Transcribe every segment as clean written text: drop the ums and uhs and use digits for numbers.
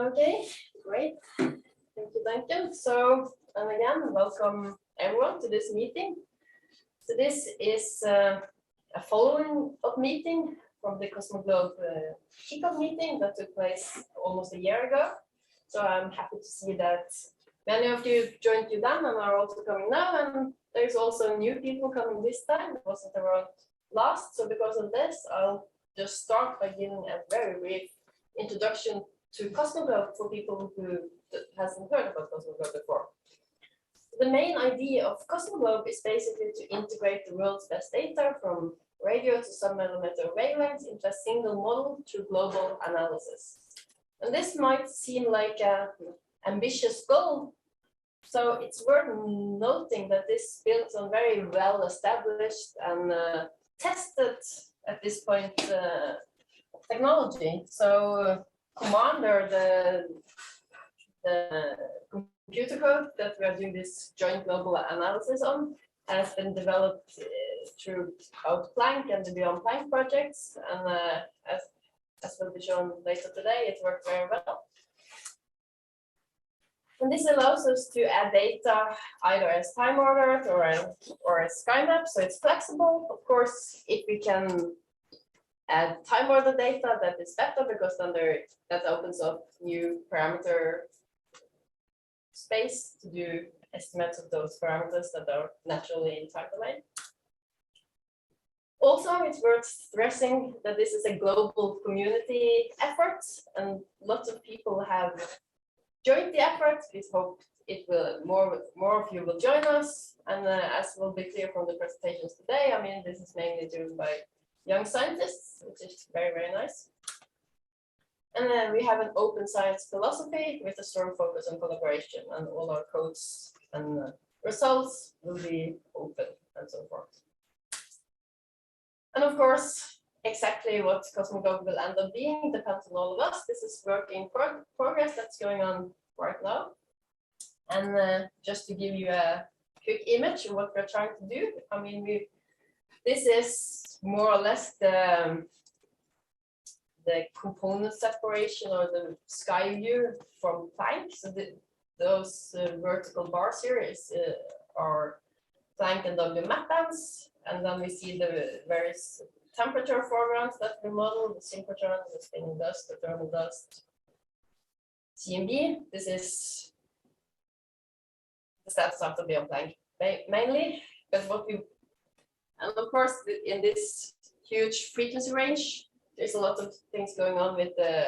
Okay, great. Thank you, Duncan. So, and again, welcome everyone to this meeting. So this is a following up meeting from the Cosmoglobe kickoff meeting that took place almost a year ago. So I'm happy to see that many of you joined you then and are also coming now, and there's also new people coming this time. It wasn't around last, so because of this, I'll just start by giving a very brief introduction to Cosmoglobe for people who hasn't heard about Cosmoglobe before. The main idea of Cosmoglobe is basically to integrate the world's best data from radio to sub-millimeter wavelengths into a single model through global analysis. And this might seem like an ambitious goal, so it's worth noting that this builds on very well established and tested at this point technology. So Commander, the computer code that we are doing this joint global analysis on, has been developed throughout Planck and the Beyond Planck projects, and as will be shown later today, it worked very well. And this allows us to add data either as time ordered or as sky map, so it's flexible. Of course, if we can add time ordered data, that is better, because then that opens up new parameter space to do estimates of those parameters that are naturally in time domain. Also, it's worth stressing that this is a global community effort, and lots of people have joined the effort. We hope it will more of you will join us, and as will be clear from the presentations today, I mean, this is mainly driven by young scientists, which is very, very nice. And then we have an open science philosophy with a strong focus on collaboration, and all our codes and results will be open and so forth. And of course, exactly what Cosmoglobe will end up being depends on all of us. This is work in progress that's going on right now. And just to give you a quick image of what we're trying to do, I mean, this is more or less the component separation or the sky view from Planck. So those vertical bars here are Planck and W map bands, and then we see the various temperature foregrounds that we model: the synchrotron, the spinning dust, the thermal dust, CMB. This is the status after Beyond Planck mainly, but and of course, in this huge frequency range, there's a lot of things going on with the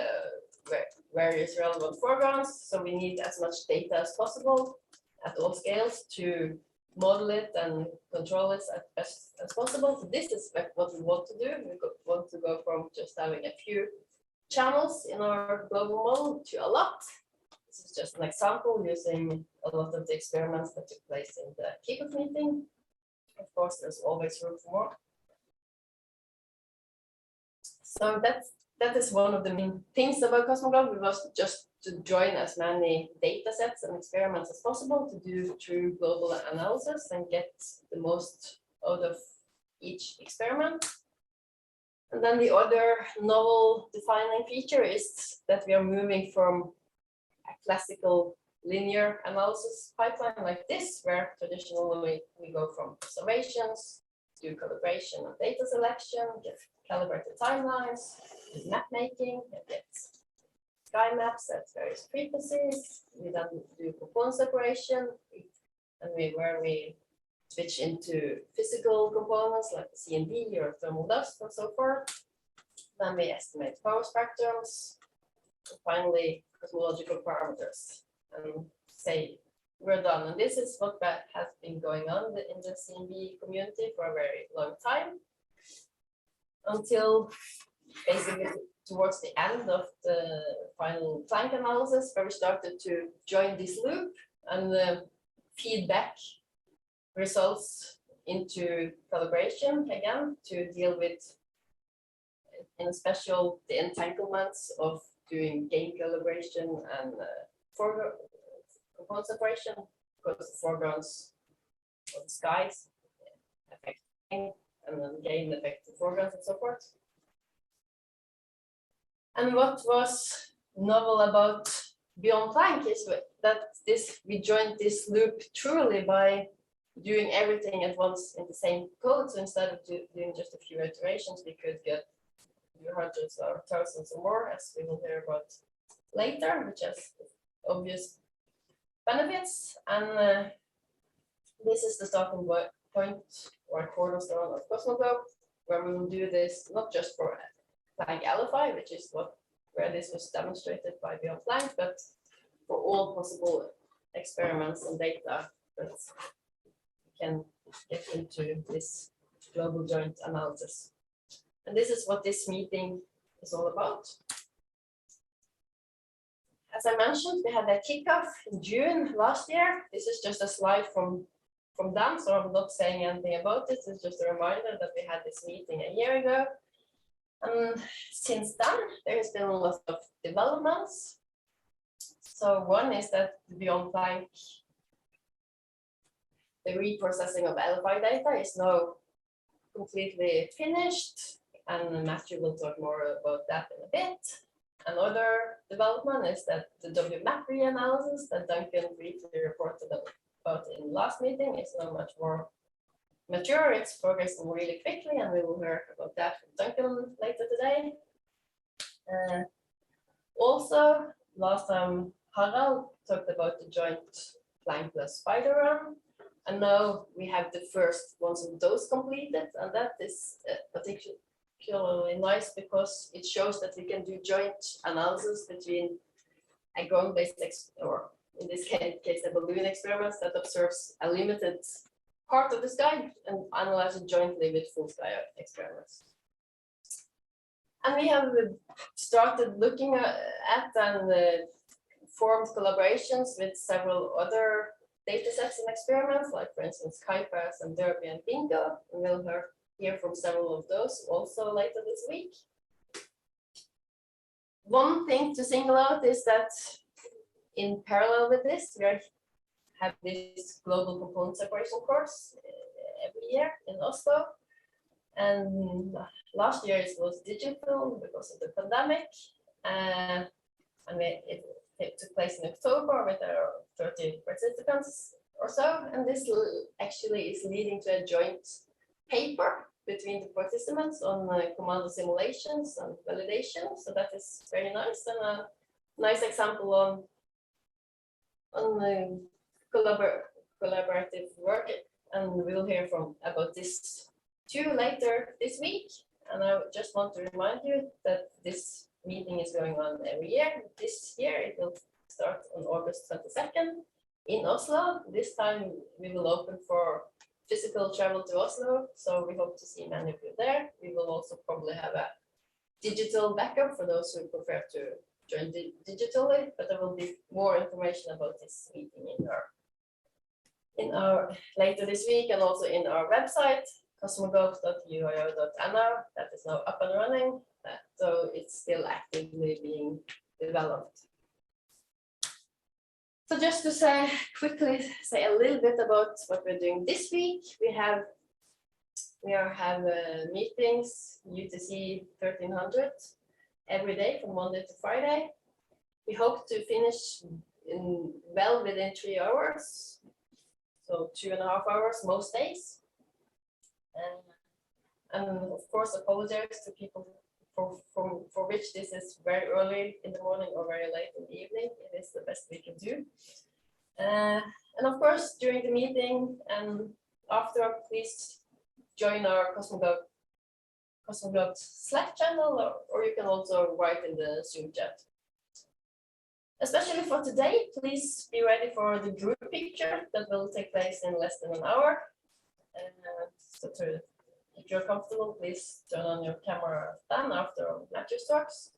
various relevant foregrounds. So we need as much data as possible at all scales to model it and control it as best as possible. So this is what we want to do. We want to go from just having a few channels in our global model to a lot. This is just an example using a lot of the experiments that took place in the kickoff meeting. Of course, there's always room for more. So that is one of the main things about Cosmoglobe. We was just to join as many data sets and experiments as possible to do true global analysis and get the most out of each experiment. And then the other novel defining feature is that we are moving from a classical linear analysis pipeline like this, where traditionally we go from observations, do calibration and data selection, get calibrated timelines, do map making, and get sky maps at various frequencies. We then do component separation, where we switch into physical components like the CMB or thermal dust and so forth. Then we estimate power spectrums, and finally cosmological parameters, and say we're done. And this is what has been going on in the CMB community for a very long time, until basically towards the end of the final Planck analysis, where we started to join this loop and feed back results into calibration again to deal with, in special, the entanglements of doing gain calibration and component separation, because the foregrounds of the skies affect gain, and then gain affect the foregrounds and so forth. And what was novel about beyond Planck is that we joined this loop truly by doing everything at once in the same code. So instead of doing just a few iterations, we could get hundreds or thousands or more, as we will hear about later, which has obvious benefits. And this is the starting point or cornerstone of Cosmoglobe, where we will do this not just for Planck LFI, which is where this was demonstrated by Beyond Planck, but for all possible experiments and data that can get into this global joint analysis. And this is what this meeting is all about. As I mentioned, we had a kickoff in June last year. This is just a slide from Dan, so I'm not saying anything about this. It's just a reminder that we had this meeting a year ago. And since then, there has been a lot of developments. So one is that Beyond Planck, the reprocessing of LFI data is now completely finished, and Matthew will talk more about that in a bit. Another development is that the WMAP reanalysis that Duncan briefly reported about in last meeting is now much more mature. It's progressing really quickly, and we will hear about that from Duncan later today. Also, last time Harald talked about the joint Planck plus spider run, and now we have the first ones of those completed, and that is particularly nice because it shows that we can do joint analysis between a ground-based or in this case a balloon experiment that observes a limited part of the sky and analyze it jointly with full sky experiments. And we have started looking at and formed collaborations with several other data sets and experiments, like for instance KIPAS and Derby and Bingo. And we'll hear from several of those also later this week. One thing to single out is that in parallel with this, we have this global component separation course every year in Oslo. And last year it was digital because of the pandemic. And it took place in October with around 30 participants or so. And this actually is leading to a joint paper between the participants on command simulations and validation. So that is very nice, and a nice example on collaborative work. And we'll hear about this too later this week. And I just want to remind you that this meeting is going on every year. This year it will start on August 22nd in Oslo. This time we will open for physical travel to Oslo, so we hope to see many of you there. We will also probably have a digital backup for those who prefer to join digitally, but there will be more information about this meeting in our later this week, and also in our website cosmoglobe.uio.no. That is now up and running, so it's still actively being developed. So just to quickly say a little bit about what we're doing this week. We have meetings UTC 1300 every day from Monday to Friday. We hope to finish well within 3 hours, so 2.5 hours most days. And of course, apologize to people for which this is very early in the morning or very late in the evening. It is the best we can do. And of course, during the meeting and after, please join our Cosmoglobe Slack channel, or you can also write in the Zoom chat. Especially for today, please be ready for the group picture that will take place in less than an hour. If you're comfortable, please turn on your camera then after Matthew's talks.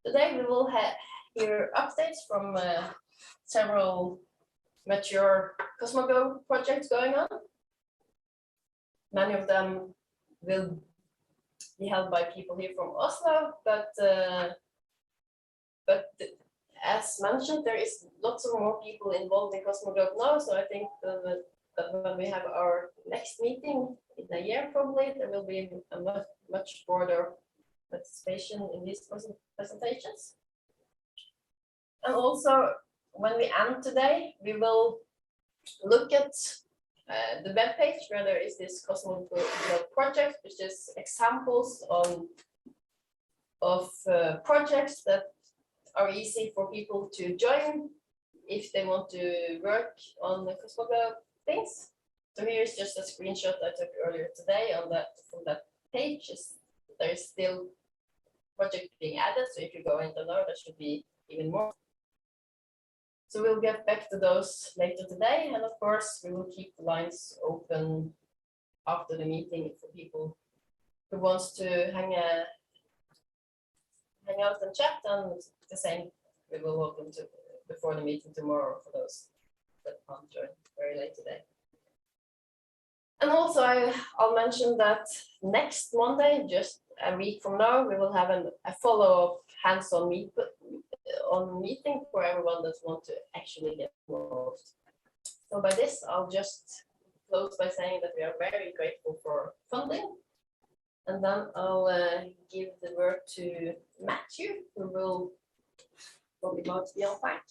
Today we will hear updates from several mature Cosmoglobe projects going on. Many of them will be held by people here from Oslo, but as mentioned, there is lots of more people involved in Cosmoglobe now, so I think that when we have our next meeting in a year, probably, there will be a much broader participation in these presentations. And also, when we end today, we will look at the web page where there is this Cosmoglobe project, which is examples of projects that are easy for people to join if they want to work on the Cosmoglobe things. So here's just a screenshot I took earlier today on that from that page. There is still project being added, so if you go into now, there should be even more. So we'll get back to those later today, and of course we will keep the lines open after the meeting for people who wants to hang out and chat, and the same we will welcome to before the meeting tomorrow for those that can't join very late today. And also I'll mention that next Monday, just a week from now, we will have a follow-up hands-on meeting for everyone that wants to actually get involved. So by this, I'll just close by saying that we are very grateful for funding. And then I'll give the word to Matthew, who will probably not be on back.